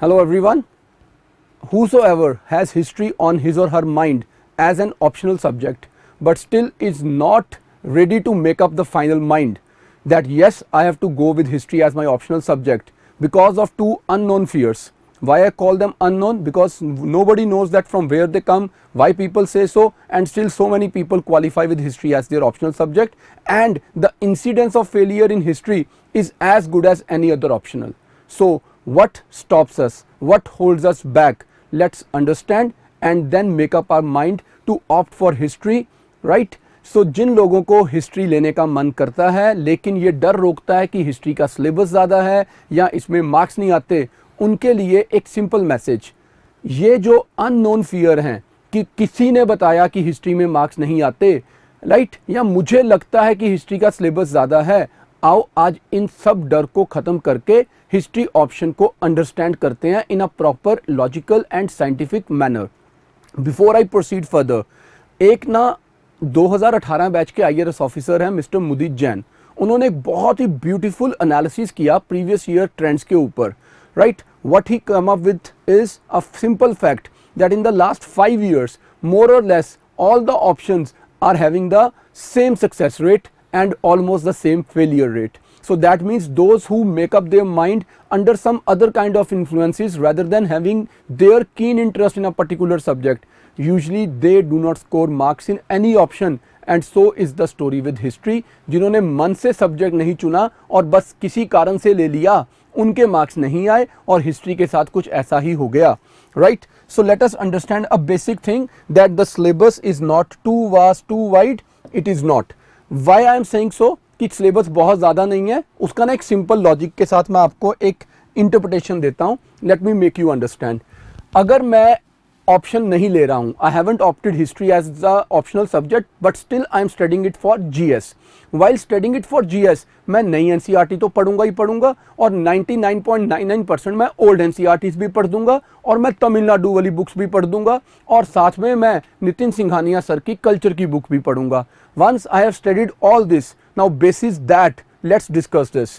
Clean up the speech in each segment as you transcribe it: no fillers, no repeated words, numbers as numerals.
Hello everyone. Whosoever has history on his or her mind as an optional subject but still is not ready to make up the final mind that yes, I have to go with history as my optional subject because of two unknown fears. Why I call them unknown? Because nobody knows that from where they come, why people say so, and still so many people qualify with history as their optional subject, and the incidence of failure in history is as good as any other optional. So what stops us? What holds us back? Let's understand and then make up our mind to opt for history, right? So जिन लोगों को history लेने का मन करता है लेकिन ये डर रोकता है कि हिस्ट्री का सिलेबस ज़्यादा है या इसमें मार्क्स नहीं आते, उनके लिए एक सिंपल मैसेज, ये जो अननोन फियर हैं कि किसी ने बताया कि हिस्ट्री में मार्क्स नहीं आते, राइट, या मुझे लगता है कि हिस्ट्री का सिलेबस ज़्यादा है, आओ आज इन सब डर को ख़त्म करके हिस्ट्री ऑप्शन को अंडरस्टैंड करते हैं in a proper logical and scientific manner. Before I proceed further, एक ना 2018 बैच के आईआरएस ऑफिसर हैं मिस्टर मुदीत जैन, उन्होंने एक बहुत ही ब्यूटीफुल एनालिसिस किया प्रीवियस ईयर ट्रेंड्स के ऊपर, right. What he come up with is a simple fact that in the last 5 years more or less all the options are having the same success rate and almost the same failure rate. So that means those who make up their mind under some other kind of influences rather than having their keen interest in a particular subject, usually they do not score marks in any option, and so is the story with history. जिन्होंने मन से subject नहीं चुना और बस किसी कारण से ले लिया, उनके मार्क्स नहीं आए और हिस्ट्री के साथ कुछ ऐसा ही हो गया, right? So let us understand a basic thing that the syllabus is not too vast, too wide. It is not. Why I am saying so कि सिलेबस बहुत ज़्यादा नहीं है, उसका ना एक सिंपल लॉजिक के साथ मैं आपको एक इंटरप्रिटेशन देता हूँ. Let me make you understand. अगर मैं ऑप्शन नहीं ले रहा हूँ, I haven't opted history as the optional subject but still I am studying it for GS. While studying it for GS मैं नई एनसीईआरटी तो पढ़ूंगा ही पढ़ूंगा और 99.99% मैं ओल्ड एनसीईआरटीज भी पढ़ दूंगा और मैं तमिलनाडु वाली बुक्स भी पढ़ दूंगा और साथ में मैं नितिन सिंघानिया सर की कल्चर की बुक भी पढ़ूंगा. Once I have studied all this, now basis that let's discuss this.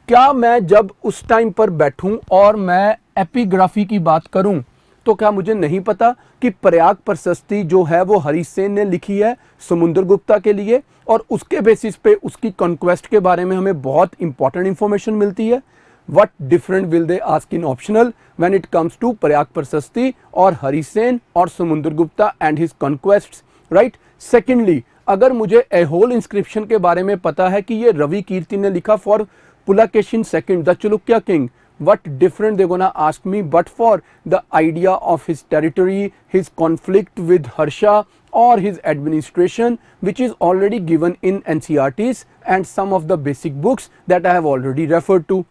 क्या मैं जब उस टाइम पर बैठूं और मैं एपिग्राफी की बात करूं तो क्या मुझे नहीं पता कि प्रयाग प्रशस्ति जो है वो हरीश सेन ने लिखी है समुद्रगुप्ता के लिए और उसके बेसिस पे उसकी कॉन्क्वेस्ट के बारे में हमें बहुत इंपॉर्टेंट इंफॉर्मेशन मिलती है. What different will they ask in optional when it comes to Prayag प्रशस्ति और हरीश सेन और Samudragupta and his conquests, right? Secondly, अगर मुझे एहोल इंस्क्रिप्शन के बारे में पता है कि ये रवि कीर्ति ने लिखा for Pulakeshin second the Chalukya king, what different they gonna ask me but for the idea of his territory, his conflict with Harsha or his administration, which is already given in NCERTs and some of the basic books that I have already referred to.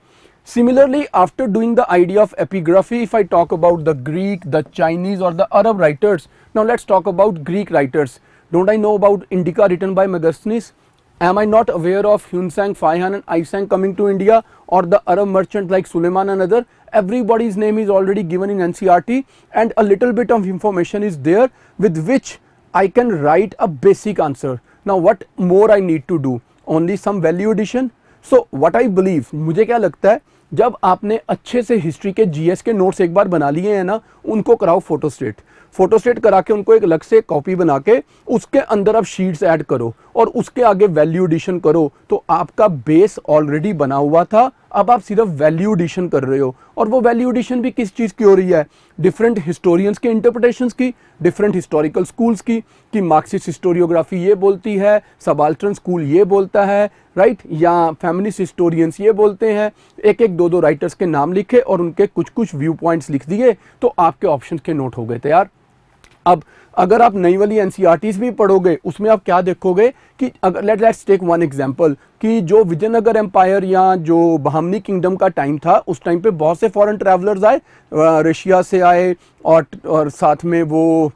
Similarly, after doing the idea of epigraphy, if I talk about the Greek, the Chinese or the Arab writers, now let's talk about Greek writers. Don't I know about Indica written by Megasthenes? Am I not aware of Hunsang, Faihan and Aisang coming to India or the Arab merchant like Suleiman and other? Everybody's name is already given in NCERT and a little bit of information is there with which I can write a basic answer. Now what more I need to do? Only some value addition? So what I believe, मुझे क्या लगता है, जब आपने अच्छे से history के GS के नोट्स एक बार बना लिए हैं ना, उनको कराओ फोटोस्टेट करा के उनको एक अलग से कॉपी बना के उसके अंदर आप शीट्स ऐड करो और उसके आगे वैल्यू एडिशन करो, तो आपका बेस ऑलरेडी बना हुआ था, अब आप सिर्फ वैल्यू एडिशन कर रहे हो. और वो वैल्यू एडिशन भी किस चीज़ की हो रही है? डिफरेंट हिस्टोरियंस के इंटरप्रिटेशंस की, डिफरेंट हिस्टोरिकल स्कूल्स की, कि मार्क्सिस्ट हिस्टोरियोग्राफी ये बोलती है, सबाल्टर्न स्कूल ये बोलता है, राइट, या फेमिनिस्ट हिस्टोरियंस ये बोलते हैं. एक एक दो राइटर्स के नाम लिखे और उनके कुछ कुछ व्यू पॉइंट्स लिख दिए तो आपके ऑप्शन के नोट हो गए तैयार. अब अगर आप नई वाली एनसीईआरटीज भी पढ़ोगे उसमें आप क्या देखोगे कि अगर लेट्स टेक वन एग्जांपल कि जो विजयनगर एम्पायर या जो बहामनी किंगडम का टाइम था, उस टाइम पे बहुत से फॉरेन ट्रैवलर्स आए, रशिया से आए और साथ में वो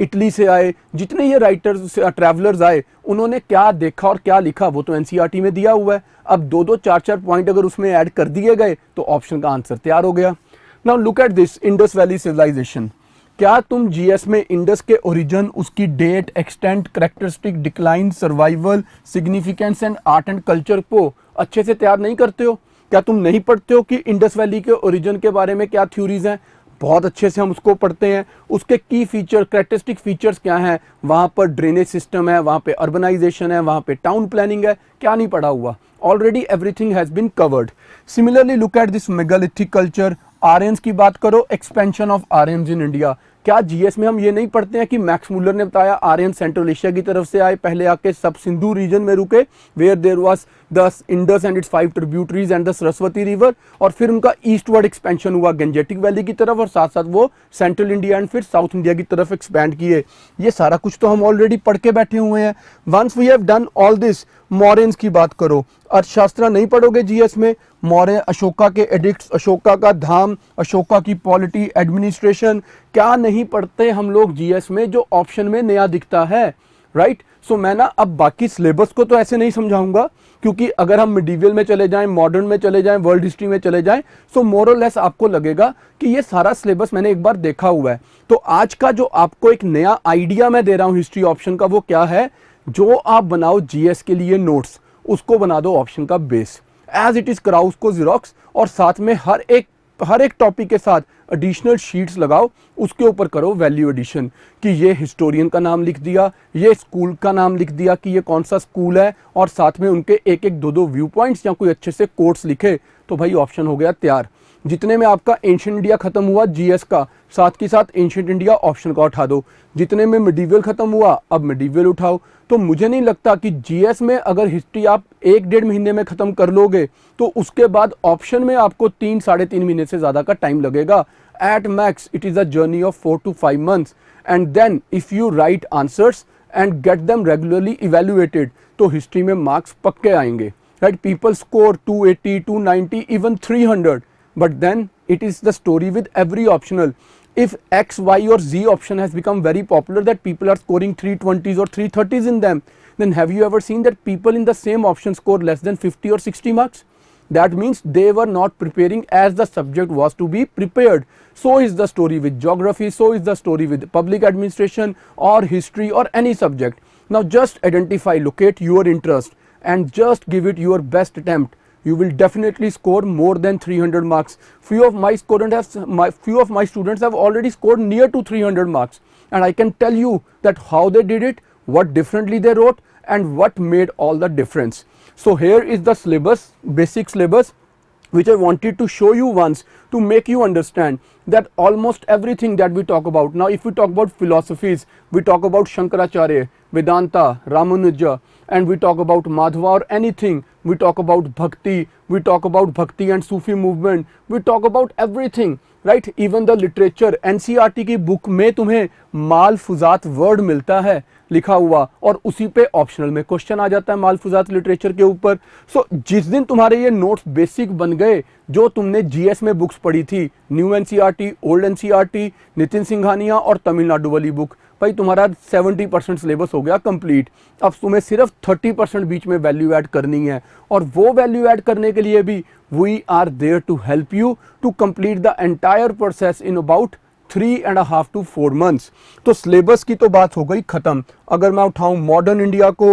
इटली से आए. जितने ये राइटर्स ट्रैवलर्स आए उन्होंने क्या देखा और क्या लिखा वो तो एनसीईआरटी में दिया हुआ है. अब दो चार पॉइंट अगर उसमें ऐड कर दिए गए तो ऑप्शन का आंसर तैयार हो गया. Now look at this Indus valley civilization. क्या तुम जीएस में इंडस के ओरिजिन, उसकी date, extent, characteristic, decline, survival, significance and art and culture को अच्छे से तैयार नहीं करते हो? क्या तुम नहीं पढ़ते हो कि इंडस वैली के ओरिजिन के बारे में क्या थ्योरीज हैं? बहुत अच्छे से हम उसको पढ़ते हैं। उसके की फीचर, कैरेक्टरिस्टिक फीचर्स क्या हैं, वहाँ पर ड्रेनेज सिस्टम है, वहाँ पे अर्बनाइजेशन है, वहाँ पे टाउन प्लानिंग है, क्या नहीं पढ़ा हुआ? Already everything has been covered. Similarly look at this megalithic culture. Aryans की बात करो, expansion of Aryans in India. क्या जीएस में हम ये नहीं पढ़ते हैं कि मैक्स मुलर ने बताया आर्यन सेंट्रल एशिया की तरफ से आए, पहले आके सब सिंधु रीजन में रुके, where there was the Indus and its 5 tributaries and the Saraswati river, और फिर उनका ईस्टवर्ड एक्सपेंशन हुआ गंजेटिक वैली की तरफ, और साथ साथ वो सेंट्रल इंडिया एंड फिर साउथ इंडिया की तरफ एक्सपैंड किए। ये सारा कुछ तो हम ऑलरेडी पढ़ के बैठे हुए हैं। Once we have done all this, Mauryans की बात करो, अर्थशास्त्र नहीं पढ़ोगे जीएस में? मौर्य, अशोका के एडिक्ट्स, अशोका का धाम, अशोका की पॉलिटी, एडमिनिस्ट्रेशन, क्या नहीं पढ़ते हम लोग जीएस में जो ऑप्शन में नया दिखता है, राइट? सो मैं ना अब बाकी सिलेबस को तो ऐसे नहीं समझाऊंगा, क्योंकि अगर हम मिडीवियल में चले जाएं, मॉडर्न में चले जाएं, वर्ल्ड हिस्ट्री में चले जाएं, सो मोर और लेस आपको लगेगा कि ये सारा सिलेबस मैंने एक बार देखा हुआ है। तो आज का जो आपको एक नया आइडिया मैं दे रहा हूं हिस्ट्री ऑप्शन का, वो क्या है? जो आप बनाओ जीएस के लिए नोट्स, उसको बना दो ऑप्शन का बेस, एज इट इज कराओ उसको जीरोक्स, और साथ में हर एक टॉपिक के साथ एडिशनल शीट्स लगाओ, उसके ऊपर करो वैल्यू एडिशन, कि ये हिस्टोरियन का नाम लिख दिया, ये स्कूल का नाम लिख दिया कि ये कौन सा स्कूल है, और साथ में उनके एक एक दो व्यू पॉइंट्स या कोई अच्छे से कोट्स लिखे, तो भाई ऑप्शन हो गया तैयार। जितने में आपका एंशिएंट इंडिया खत्म हुआ जीएस का, साथ के साथ एंशिएंट इंडिया ऑप्शन का उठा दो। जितने में मिडीवियल खत्म हुआ, अब मिडीवियल उठाओ। तो मुझे नहीं लगता कि जीएस में अगर हिस्ट्री आप 1-1.5 महीने में खत्म कर लोगे, तो उसके बाद ऑप्शन में आपको 3-3.5 महीने से ज्यादा का टाइम लगेगा। At max it is a journey of 4 to 5 months, and then if you write answers and get them regularly evaluated, तो हिस्ट्री में मार्क्स पक्के आएंगे, right? People score 280, 290, even 300, but then it is the story with every optional. If X, Y or Z option has become very popular that people are scoring 320s or 330s in them, then have you ever seen that people in the same option score less than 50 or 60 marks? That means they were not preparing as the subject was to be prepared. So is the story with geography, so is the story with public administration or history or any subject. Now just identify, locate your interest and just give it your best attempt. You will definitely score more than 300 marks. Few of my students have already scored near to 300 marks, and I can tell you that how they did it, what differently they wrote, and what made all the difference. So here is the syllabus, basic syllabus, which I wanted to show you once to make you understand that almost everything that we talk about. Now if we talk about philosophies, we talk about Shankaracharya, Vedanta, Ramanuja, and we talk about Madhva or anything, we talk about Bhakti and Sufi movement, we talk about everything, right? Even the literature, NCERT की book में तुम्हें मालफुजात word मिलता है लिखा हुआ, और उसी पे ऑप्शनल में क्वेश्चन आ जाता है मालफुजात लिटरेचर के ऊपर। सो जिस दिन तुम्हारे ये नोट्स बेसिक बन गए, जो तुमने जीएस में बुक्स पढ़ी थी, new NCERT, old NCERT, Nitin Singhania और तमिलनाडु वाली बुक, भाई तुम्हारा 70% सिलेबस हो गया कंप्लीट। अब तुम्हें सिर्फ 30% बीच में वैल्यू ऐड करनी है, और वो वैल्यू ऐड करने के लिए भी we are there to help you to complete the entire process in about 3.5 to 4 months। तो सिलेबस की तो बात हो गई खत्म। अगर मैं उठाऊं मॉडर्न इंडिया को,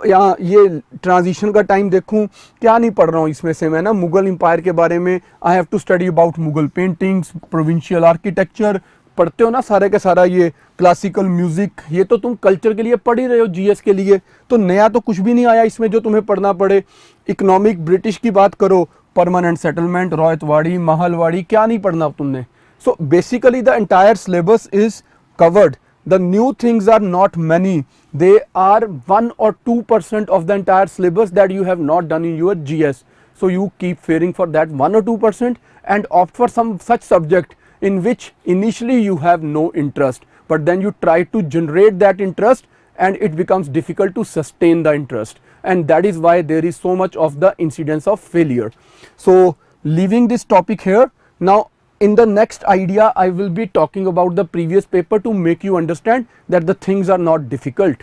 या ये ट्रांजिशन का टाइम देखूं, क्या नहीं पढ़ रहा हूं इसमें से मैं ना, मुगल एम्पायर के बारे में I have to study about Mughal paintings, provincial architecture, पढ़ते हो ना सारे का सारा, ये क्लासिकल म्यूजिक, ये तो तुम कल्चर के लिए पढ़ ही रहे हो जीएस के लिए, तो नया तो कुछ भी नहीं आया इसमें जो तुम्हें पढ़ना पड़े। इकोनॉमिक ब्रिटिश की बात करो, परमानेंट सेटलमेंट, रॉयतवाड़ी, महलवाड़ी, क्या नहीं पढ़ना तुमने। So basically the entire syllabus is covered. The new things are not many. They are 1 or 2% of the entire syllabus that you have not done in your GS. So you keep fearing for that 1 or 2% and opt for some such subject in which initially you have no interest, but then you try to generate that interest and it becomes difficult to sustain the interest, and that is why there is so much of the incidence of failure. So leaving this topic here, now in the next idea I will be talking about the previous paper to make you understand that the things are not difficult.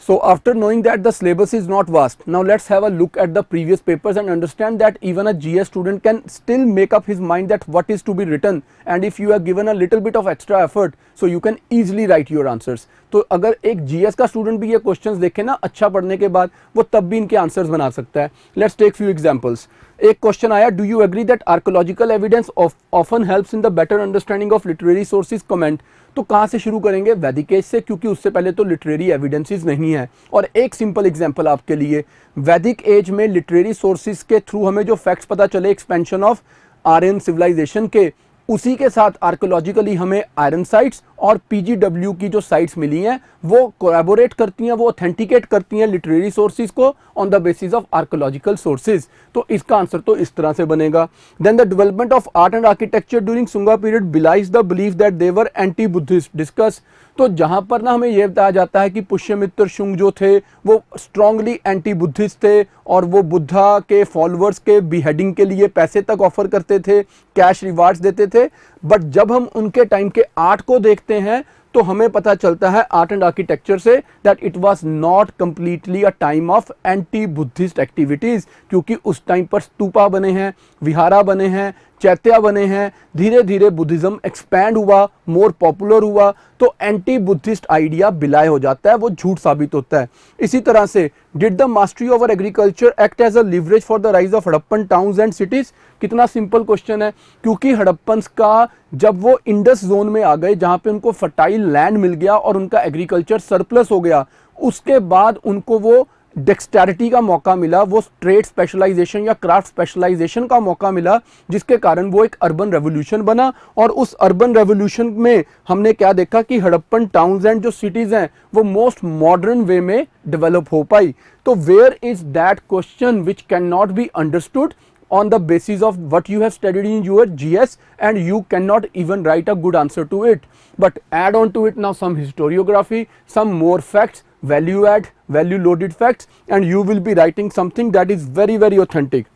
So after knowing that the syllabus is not vast, now let's have a look at the previous papers and understand that even a GS student can still make up his mind that what is to be written, and if you are given a little bit of extra effort, so you can easily write your answers. तो अगर एक GS का student भी ये questions देखे ना अच्छा पढ़ने के बाद, वो तब भी इनके आंसर्स बना सकता है. Let's take few examples. एक क्वेश्चन आया, do you agree that archaeological evidence often helps in the better understanding of literary sources comment. तो कहाँ से शुरू करेंगे? वैदिक एज से, क्योंकि उससे पहले तो लिटरेरी एविडेंसेस नहीं है. और एक सिंपल एग्जांपल आपके लिए, वैदिक एज में लिटरेरी सोर्सेज के थ्रू हमें जो फैक्ट्स पता चले एक्सपेंशन ऑफ आर्यन सिविलाइजेशन के, उसी के साथ आर्कोलॉजिकली हमें आयरन साइट्स और पीजीडब्ल्यू की जो साइट्स मिली हैं वो कोलैबोरेट करती हैं, वो ऑथेंटिकेट करती हैं लिटरेरी सोर्सेज को on the basis of archaeological sources. तो इसका आंसर तो इस तरह से बनेगा. Then the development of art and architecture during Sunga period belies the belief that they were anti Buddhist. Discuss. तो जहां पर ना हमें यह बताया जाता है कि पुष्यमित्र शुंग जो थे वो स्ट्रांगली एंटी बुद्धिस्ट थे और वो बुद्धा के फॉलोअर्स के बिहेडिंग के लिए पैसे तक ऑफर करते थे, कैश रिवार्ड्स देते थे. बट जब हम उनके टाइम के आर्ट को देखते हैं तो हमें पता चलता है art and architecture say that it was not completely a time of anti Buddhist activities, क्योंकि उस टाइम पर स्तूपा बने हैं, विहारा बने हैं, चैत्या बने हैं. धीरे धीरे बुद्धिज्म एक्सपैंड हुआ, मोर पॉपुलर हुआ, तो एंटी बुद्धिस्ट आइडिया बिलाय हो जाता है, वो झूठ साबित होता है. इसी तरह से did the mastery over agriculture act as a leverage for the rise of Harappan towns and cities. कितना सिंपल क्वेश्चन है, क्योंकि हड़प्पन्स का जब वो इंडस जोन में आ गए जहां पे उनको फर्टाइल लैंड मिल गया और उनका एग्रीकल्चर सरप्लस हो गया, उसके बाद उनको वो डेक्सटेरिटी का मौका मिला, वो ट्रेड स्पेशलाइजेशन या क्राफ्ट स्पेशलाइजेशन का मौका मिला, जिसके कारण वो एक अर्बन रेवोल्यूशन बना. और उस अर्बन रेवोल्यूशन में हमने क्या देखा कि हड़प्पन टाउन्स एंड जो सिटीज हैं वो मोस्ट मॉडर्न वे में डेवलप हो पाई. तो where is that question which can not be understood on the basis of what you have studied in your GS, and you cannot even write a good answer to it. But add on to it now some historiography, some more facts, value add, value loaded facts, and you will be writing something that is very very authentic.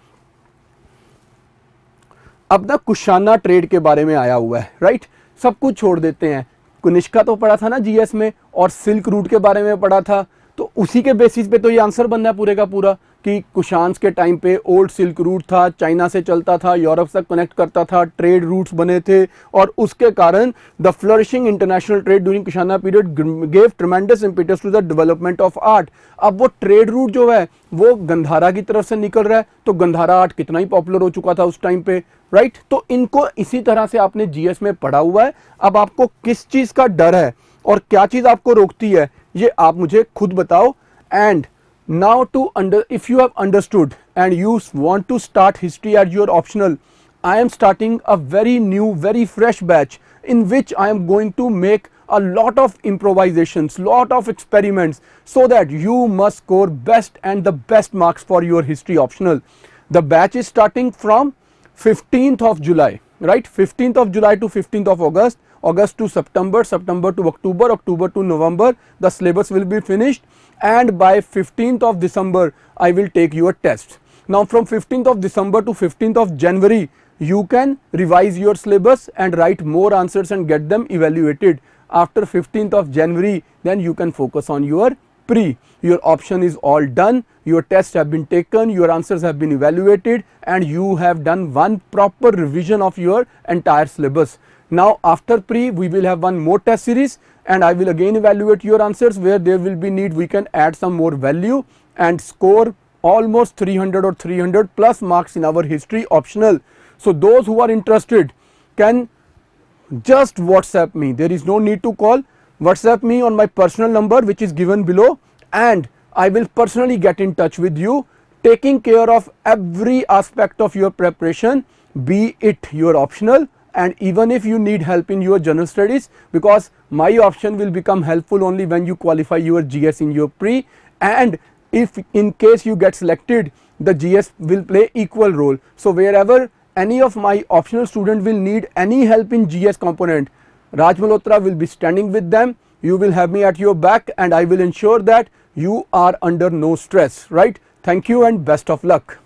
अब ना Kushana trade के बारे में आया हुआ है, right. सब कुछ छोड़ देते हैं. कनिष्का तो पढ़ा था ना GS में, और सिल्क रूट के बारे में पढ़ा था, तो उसी के बेसिस पे तो ये आंसर बनना है पूरे का पूरा कि कुशान्स के टाइम पे ओल्ड सिल्क रूट था, चाइना से चलता था, यूरोप से कनेक्ट करता था, ट्रेड रूट्स बने थे, और उसके कारण the flourishing international trade during Kushana period gave tremendous impetus to the development of art. अब वो ट्रेड रूट जो है वो गंधारा की तरफ से निकल रहा है, तो गंधारा आर्ट कितना ही पॉपुलर हो चुका था उस टाइम पे, राइट. तो इनको इसी तरह से आपने GS में पढ़ा हुआ है. अब आपको किस चीज का डर है और क्या चीज आपको रोकती है, ये आप मुझे खुद बताओ. And now if you have understood and you want to start history as your optional, I am starting a very new, very fresh batch in which I am going to make a lot of improvisations, lot of experiments, so that you must score best and the best marks for your history optional. The batch is starting from 15th of July, right? 15th of July to 15th of August, August to September, September to October, October to November, the syllabus will be finished, and by 15th of December I will take your test. Now from 15th of December to 15th of January you can revise your syllabus and write more answers and get them evaluated. After 15th of January then you can focus on your pre. Your option is all done, your tests have been taken, your answers have been evaluated, and you have done one proper revision of your entire syllabus. Now after pre we will have one more test series, and I will again evaluate your answers. Where there will be need we can add some more value and score almost 300 or 300 plus marks in our history optional. So those who are interested can just WhatsApp me. There is no need to call. WhatsApp me on my personal number which is given below, and I will personally get in touch with you, taking care of every aspect of your preparation, be it your optional, and even if you need help in your general studies, because my option will become helpful only when you qualify your GS in your pre, and if in case you get selected, the GS will play equal role. So wherever any of my optional student will need any help in GS component, Raj Malhotra will be standing with them. You will have me at your back, and I will ensure that you are under no stress, right? Thank you and best of luck.